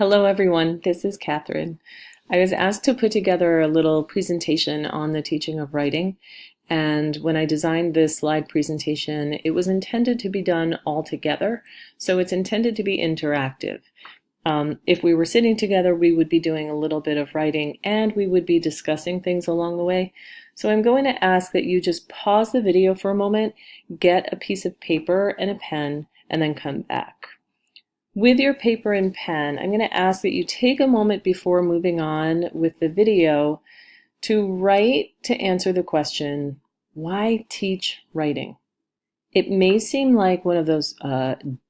Hello everyone, this is Catherine. I was asked to put together a little presentation on the teaching of writing, and when I designed this slide presentation, it was intended to be done all together, so it's intended to be interactive. If we were sitting together, we would be doing a little bit of writing and we would be discussing things along the way. So I'm going to ask that you just pause the video for a moment, get a piece of paper and a pen, and then come back. With your paper and pen, I'm going to ask that you take a moment before moving on with the video to write to answer the question, why teach writing? It may seem like one of those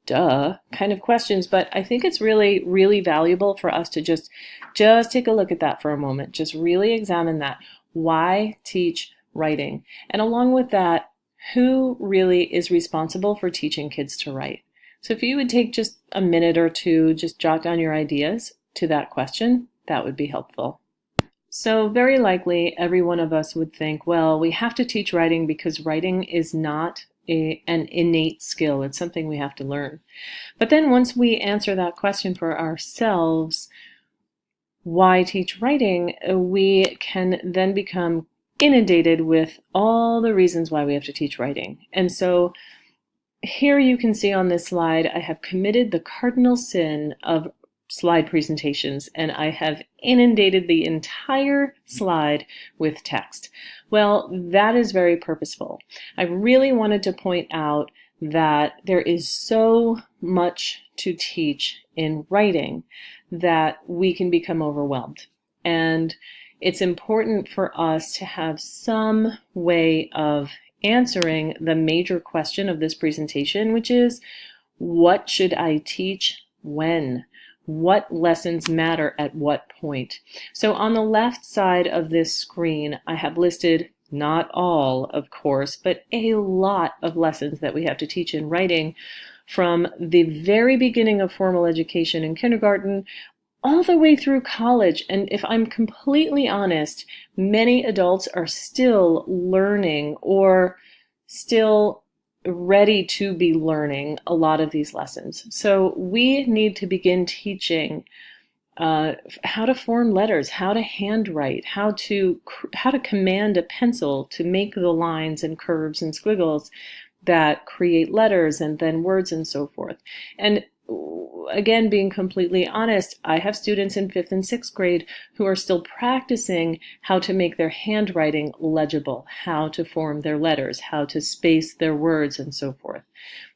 duh kind of questions, but I think it's really, really valuable for us to just take a look at that for a moment. Just really examine that. Why teach writing? And along with that, who really is responsible for teaching kids to write? So if you would take just a minute or two, just jot down your ideas to that question, that would be helpful. So very likely every one of us would think, well, we have to teach writing because writing is not an innate skill. It's something we have to learn. But then once we answer that question for ourselves, why teach writing, we can then become inundated with all the reasons why we have to teach writing. And so here you can see on this slide, I have committed the cardinal sin of slide presentations, and I have inundated the entire slide with text. Well, that is very purposeful. I really wanted to point out that there is so much to teach in writing that we can become overwhelmed. And it's important for us to have some way of answering the major question of this presentation, which is, what should I teach when? What lessons matter at what point? So on the left side of this screen, I have listed not all, of course, but a lot of lessons that we have to teach in writing from the very beginning of formal education in kindergarten all the way through college. And if I'm completely honest, many adults are still learning or still ready to be learning a lot of these lessons. So we need to begin teaching how to form letters, how to handwrite, how to command a pencil to make the lines and curves and squiggles that create letters and then words and so forth. And again, being completely honest, I have students in 5th and 6th grade who are still practicing how to make their handwriting legible, how to form their letters, how to space their words, and so forth.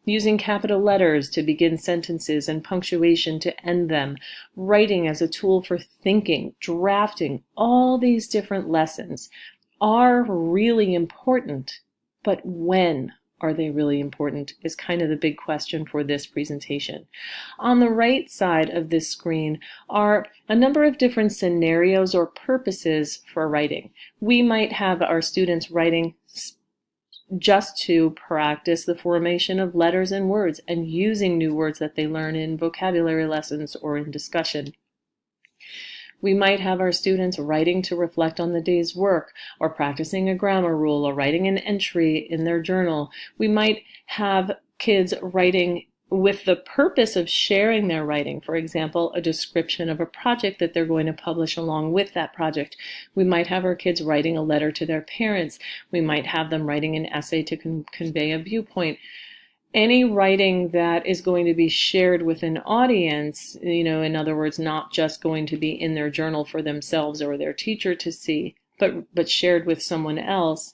Using capital letters to begin sentences and punctuation to end them, writing as a tool for thinking, drafting, all these different lessons are really important. But when are they really important is kind of the big question for this presentation. On the right side of this screen are a number of different scenarios or purposes for writing. We might have our students writing just to practice the formation of letters and words and using new words that they learn in vocabulary lessons or in discussion. We might have our students writing to reflect on the day's work, or practicing a grammar rule, or writing an entry in their journal. We might have kids writing with the purpose of sharing their writing. For example, a description of a project that they're going to publish along with that project. We might have our kids writing a letter to their parents. We might have them writing an essay to convey a viewpoint. Any writing that is going to be shared with an audience, in other words, not just going to be in their journal for themselves or their teacher to see, but shared with someone else,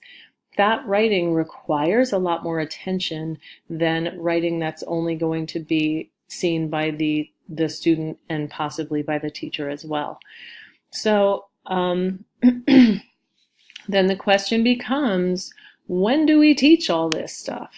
that writing requires a lot more attention than writing that's only going to be seen by the student and possibly by the teacher as well. So then the question becomes, when do we teach all this stuff?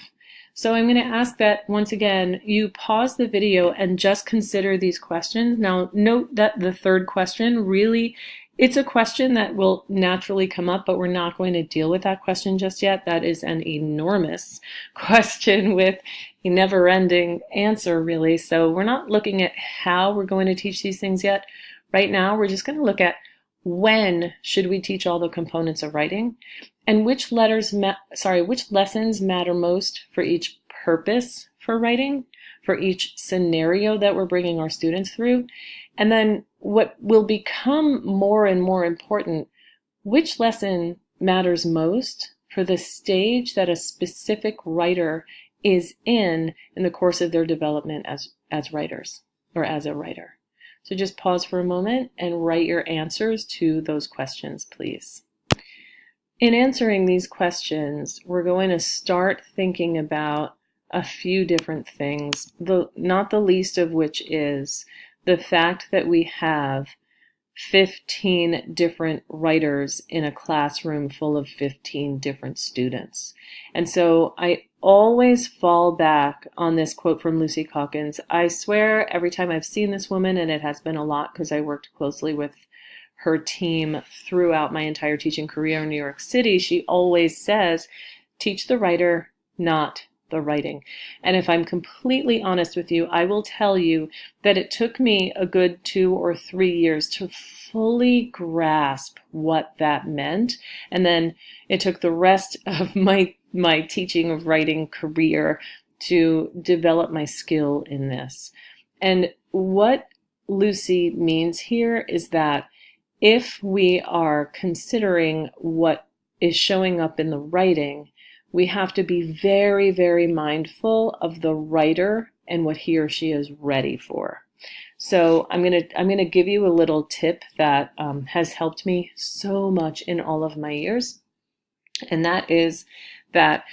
So I'm going to ask that, once again, you pause the video and just consider these questions. Now, note that the third question really, it's a question that will naturally come up, but we're not going to deal with that question just yet. That is an enormous question with a never-ending answer, really. So we're not looking at how we're going to teach these things yet. Right now, we're just going to look at when should we teach all the components of writing, and which lessons matter most for each purpose for writing. for each scenario that we're bringing our students through. And then what will become more and more important, which lesson matters most for the stage that a specific writer is in the course of their development as writers or as a writer. So just pause for a moment and write your answers to those questions, please. In answering these questions, we're going to start thinking about a few different things, not the least of which is the fact that we have 15 different writers in a classroom full of 15 different students. And so I always fall back on this quote from Lucy Calkins. I swear every time I've seen this woman, and it has been a lot because I worked closely with her team throughout my entire teaching career in New York City, she always says, teach the writer, not the writing. And if I'm completely honest with you, I will tell you that it took me a good 2 or 3 years to fully grasp what that meant. And then it took the rest of my teaching of writing career to develop my skill in this. And what Lucy means here is that if we are considering what is showing up in the writing, we have to be very, very mindful of the writer and what he or she is ready for. So I'm gonna give you a little tip that has helped me so much in all of my years, and that is that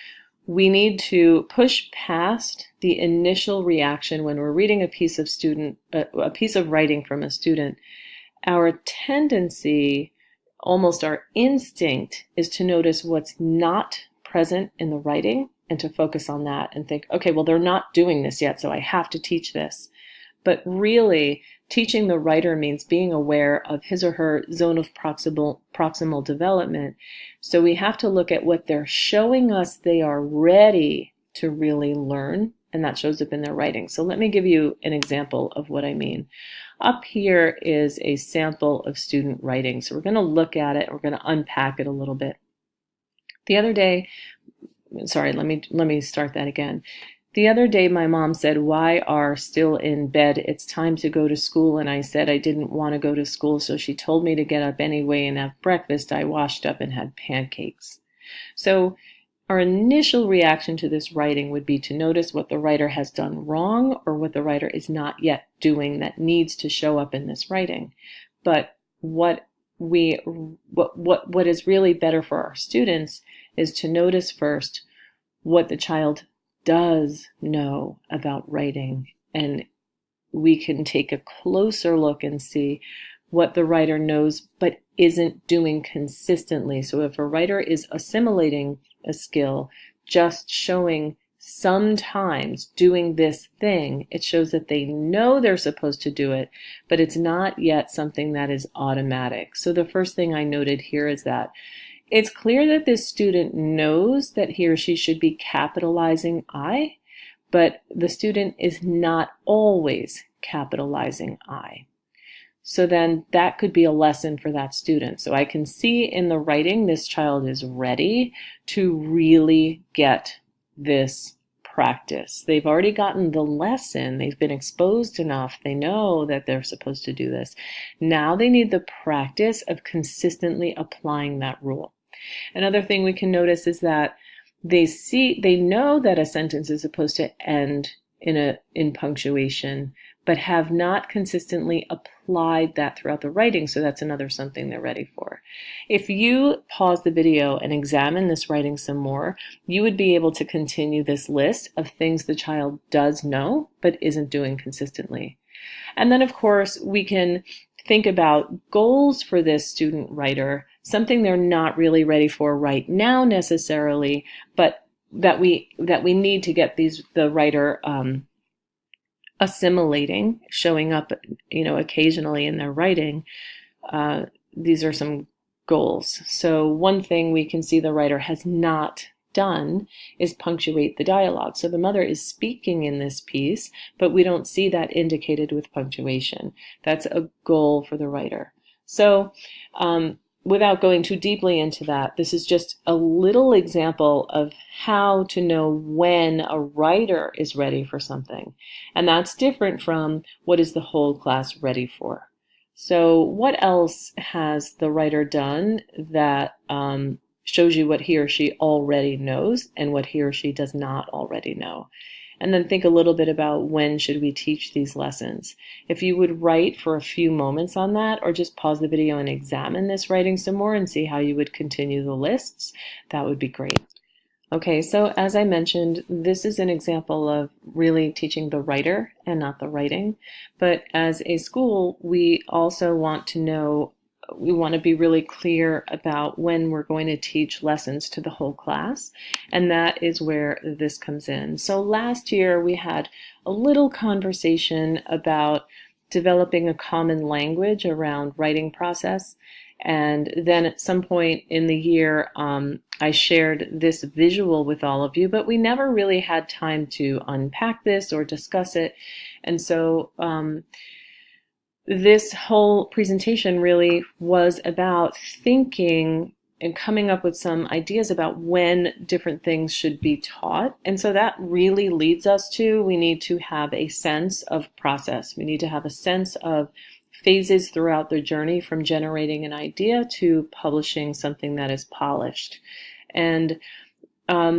we need to push past the initial reaction when we're reading a piece of writing from a student. Our tendency, almost our instinct, is to notice what's not present in the writing and to focus on that and think, okay, well, they're not doing this yet, so I have to teach this. But really, teaching the writer means being aware of his or her zone of proximal development. So we have to look at what they're showing us they are ready to really learn, and that shows up in their writing. So let me give you an example of what I mean. Up here is a sample of student writing. So we're going to look at it, we're going to unpack it a little bit. The other day, sorry, let me start that again. The other day, my mom said, "Why are still in bed? It's time to go to school." And I said I didn't want to go to school, so she told me to get up anyway and have breakfast. I washed up and had pancakes. So our initial reaction to this writing would be to notice what the writer has done wrong or what the writer is not yet doing that needs to show up in this writing. But what is really better for our students is to notice first what the child does know about writing, and we can take a closer look and see what the writer knows but isn't doing consistently. So if a writer is assimilating a skill, just showing sometimes doing this thing, it shows that they know they're supposed to do it, but it's not yet something that is automatic. So the first thing I noted here is that it's clear that this student knows that he or she should be capitalizing I, but the student is not always capitalizing I. So then that could be a lesson for that student. So I can see in the writing this child is ready to really get this practice. They've already gotten the lesson. They've been exposed enough. They know that they're supposed to do this. Now they need the practice of consistently applying that rule. Another thing we can notice is that they know that a sentence is supposed to end in punctuation, but have not consistently applied that throughout the writing. So that's another something they're ready for. If you pause the video and examine this writing some more, you would be able to continue this list of things the child does know but isn't doing consistently. And then, of course, we can think about goals for this student writer, something they're not really ready for right now necessarily, but that we need to get the writer assimilating, showing up, occasionally in their writing. These are some goals. So one thing we can see the writer has not done is punctuate the dialogue. So the mother is speaking in this piece, but we don't see that indicated with punctuation. That's a goal for the writer. So without going too deeply into that, this is just a little example of how to know when a writer is ready for something. And that's different from what is the whole class ready for. So what else has the writer done that shows you what he or she already knows and what he or she does not already know? And then think a little bit about when should we teach these lessons. If you would write for a few moments on that, or just pause the video and examine this writing some more and see how you would continue the lists, that would be great. Okay, so as I mentioned, this is an example of really teaching the writer and not the writing. But as a school, we also want to know, we want to be really clear about when we're going to teach lessons to the whole class, and that is where this comes in. So last year we had a little conversation about developing a common language around writing process, and then at some point in the year I shared this visual with all of you, but we never really had time to unpack this or discuss it, and so this whole presentation really was about thinking and coming up with some ideas about when different things should be taught. And so that really leads us to, we need to have a sense of process. We need to have a sense of phases throughout the journey from generating an idea to publishing something that is polished. And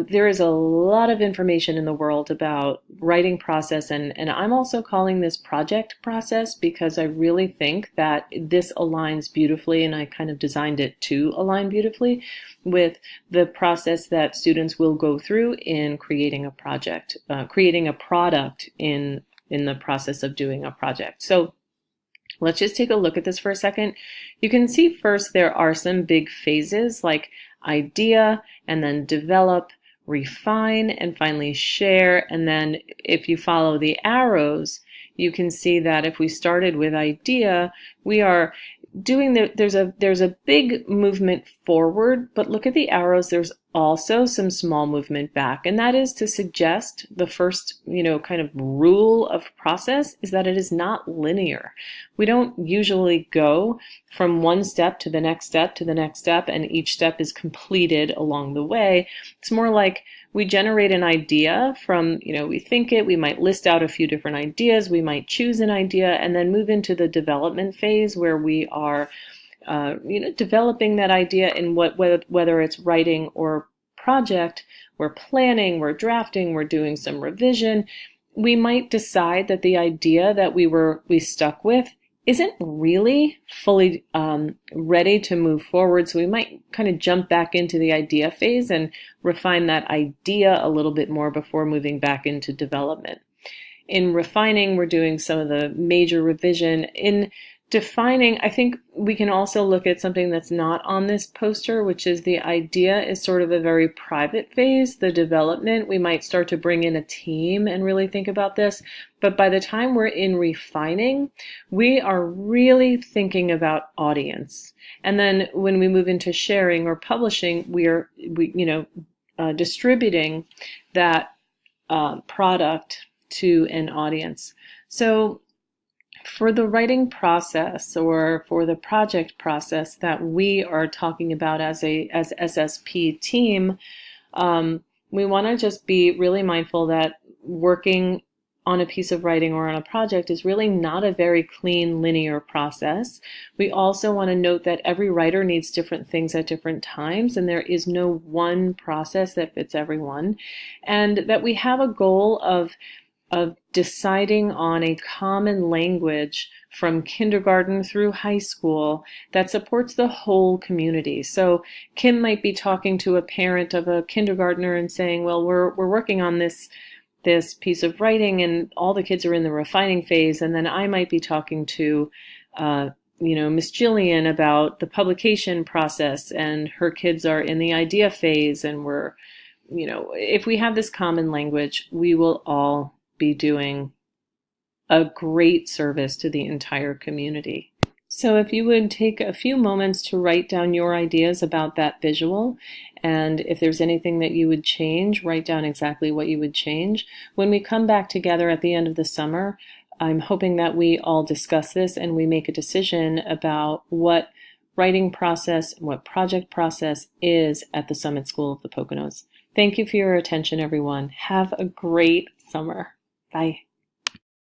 there is a lot of information in the world about writing process, and I'm also calling this project process because I really think that this aligns beautifully, and I kind of designed it to align beautifully with the process that students will go through in creating a project, creating a product in the process of doing a project. So let's just take a look at this for a second. You can see first there are some big phases like idea, and then develop, refine, and finally share. And then if you follow the arrows, you can see that if we started with idea, we are doing there's a big movement forward, but look at the arrows, there's also some small movement back, and that is to suggest the first kind of rule of process is that it is not linear. We don't usually go from one step to the next step to the next step, and each step is completed along the way. It's more like we generate an idea from, we think it, we might list out a few different ideas, we might choose an idea, and then move into the development phase where we are developing that idea in whether it's writing or project. We're planning, we're drafting, we're doing some revision. We might decide that the idea that we stuck with isn't really fully ready to move forward, so we might kind of jump back into the idea phase and refine that idea a little bit more before moving back into development. In refining, we're doing some of the major revision. In defining, I think we can also look at something that's not on this poster, which is the idea is sort of a very private phase. The development, we might start to bring in a team and really think about this. But by the time we're in refining, we are really thinking about audience. And then when we move into sharing or publishing, we distributing that product to an audience. So for the writing process or for the project process that we are talking about as SSP team, we want to just be really mindful that working on a piece of writing or on a project is really not a very clean, linear process. We also want to note that every writer needs different things at different times, and there is no one process that fits everyone, and that we have a goal of deciding on a common language from kindergarten through high school that supports the whole community. So Kim might be talking to a parent of a kindergartner and saying, well, we're working on this piece of writing and all the kids are in the refining phase. And then I might be talking to Miss Jillian about the publication process, and her kids are in the idea phase, and we're, if we have this common language, we will all be doing a great service to the entire community. So if you would take a few moments to write down your ideas about that visual, and if there's anything that you would change, write down exactly what you would change. When we come back together at the end of the summer, I'm hoping that we all discuss this and we make a decision about what writing process and what project process is at the Summit School of the Poconos. Thank you for your attention, everyone. Have a great summer. Bye.